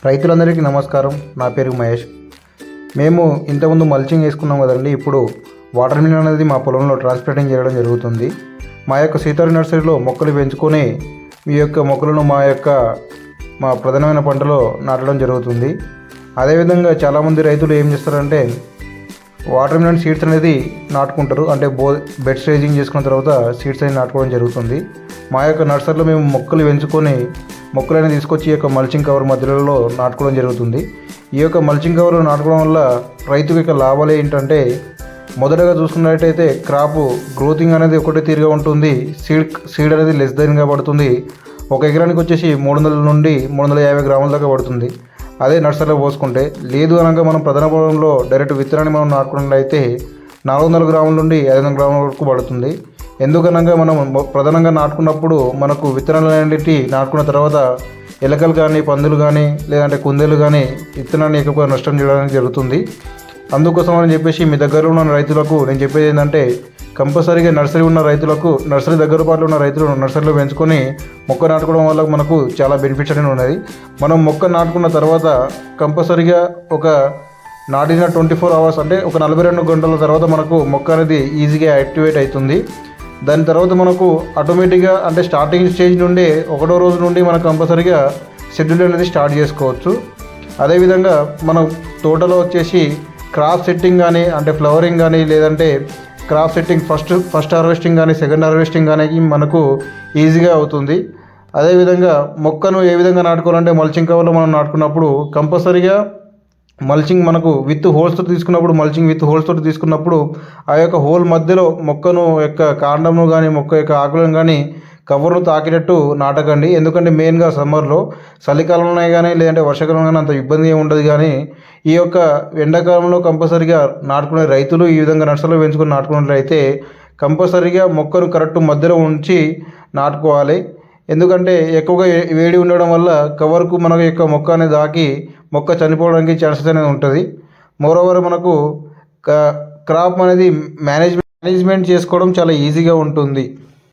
రైతులందరికీ నమస్కారం. నా పేరు మహేష్. మేము ఇంతకుముందు మల్చింగ్ వేసుకున్నాం కదండి. ఇప్పుడు వాటర్ మిలన్ అనేది మా పొలంలో ట్రాన్స్ప్లాంటింగ్ చేయడం జరుగుతుంది. మా యొక్క సీతారి నర్సరీలో మొక్కలు పెంచుకొని మీ యొక్క మొక్కలను మా ప్రధానమైన పంటలో నాటడం జరుగుతుంది. అదేవిధంగా చాలామంది రైతులు ఏం చేస్తారంటే వాటర్ మిలన్ సీడ్స్ అనేది నాటుకుంటారు. అంటే బెడ్ స్టేజింగ్ చేసుకున్న తర్వాత సీడ్స్ అనేది నాటుకోవడం జరుగుతుంది. మా యొక్క నర్సరీలో మేము మొక్కలు పెంచుకొని మొక్కలైనా తీసుకొచ్చి ఈ యొక్క మల్చింగ్ కవర్ మధ్యలో నాటుకోవడం జరుగుతుంది. ఈ యొక్క మల్చింగ్ కవర్ నాటుకోవడం వల్ల రైతుకి యొక్క లాభాలు ఏంటంటే, మొదటగా చూసుకున్నట్టయితే క్రాప్ గ్రోతింగ్ అనేది ఒకటే తీరుగా ఉంటుంది. సీడ్ అనేది లెస్ దెన్గా పడుతుంది. ఒక ఎకరానికి వచ్చేసి 300 నుండి 350 గ్రాముల దాకా పడుతుంది. అదే నర్సరీలో పోసుకుంటే, లేదు అనగా మనం ప్రధాన పొలంలో డైరెక్ట్ విత్తనాన్ని మనం నాటుకున్నట్లయితే 400 గ్రాముల నుండి 500 గ్రాముల వరకు పడుతుంది. ఎందుకనగా మనం ప్రధానంగా నాటుకున్నప్పుడు మనకు విత్తనాలు అనేవి నాటుకున్న తర్వాత ఎలకలు కానీ, పందులు కానీ, లేదంటే కుందేలు కానీ విత్తనాన్ని ఎక్కువ నష్టం చేయడానికి జరుగుతుంది. అందుకోసం అని చెప్పేసి మీ దగ్గరలో ఉన్న రైతులకు నేను చెప్పేది ఏంటంటే, కంపల్సరీగా నర్సరీ దగ్గర పాటు ఉన్న రైతులు నర్సరీలో పెంచుకొని మొక్క నాటుకోవడం వల్ల మనకు చాలా బెనిఫిట్స్ అనేది ఉన్నది. మనం మొక్క నాటుకున్న తర్వాత కంపల్సరీగా ఒక నాటిన 24 అవర్స్ అంటే ఒక 42 గంటల తర్వాత మనకు మొక్క అనేది ఈజీగా యాక్టివేట్ అవుతుంది. దాని తర్వాత మనకు ఆటోమేటిక్గా అంటే స్టార్టింగ్ స్టేజ్ నుండి 1వ రోజు నుండి మనకు కంపల్సరీగా షెడ్యూల్ అనేది స్టార్ట్ చేసుకోవచ్చు. అదేవిధంగా మన తోటలో వచ్చేసి క్రాప్ సెట్టింగ్ కానీ, అంటే ఫ్లవరింగ్ కానీ, లేదంటే క్రాప్ సెట్టింగ్ ఫస్ట్ హార్వెస్టింగ్ కానీ, సెకండ్ హార్వెస్టింగ్ కానీ మనకు ఈజీగా అవుతుంది. అదేవిధంగా మొక్కను ఏ విధంగా నాటుకోవాలంటే, మల్చింగ్ కవర్లో మనం నాటుకున్నప్పుడు కంపల్సరీగా మల్చింగ్ మనకు విత్ హోల్స్తో తీసుకున్నప్పుడు ఆ యొక్క హోల్ మధ్యలో మొక్కను యొక్క కాండంను కానీ, మొక్క యొక్క ఆకులను కానీ కవర్ను తాకినట్టు నాటకండి. ఎందుకంటే మెయిన్గా సమ్మర్లో, చలికాలంలో కానీ లేదంటే వర్షాకాలంలో కానీ అంత ఇబ్బంది ఏమి ఉండదు. కానీ ఈ యొక్క ఎండాకాలంలో కంపల్సరీగా నాటుకునే రైతులు ఈ విధంగా నర్సరీలో పెంచుకొని నాటుకున్నట్లయితే కంపల్సరీగా మొక్కను కరెక్ట్ మధ్యలో ఉంచి నాటుకోవాలి. ఎందుకంటే ఎక్కువగా వేడి ఉండడం వల్ల కవర్కు మన యొక్క మొక్క అనేది దాకి మొక్క చనిపోవడానికి ఛాన్సెస్ అనేది ఉంటుంది. మోరోవర్ మనకు క్రాప్ అనేది మేనేజ్మెంట్ చేసుకోవడం చాలా ఈజీగా ఉంటుంది.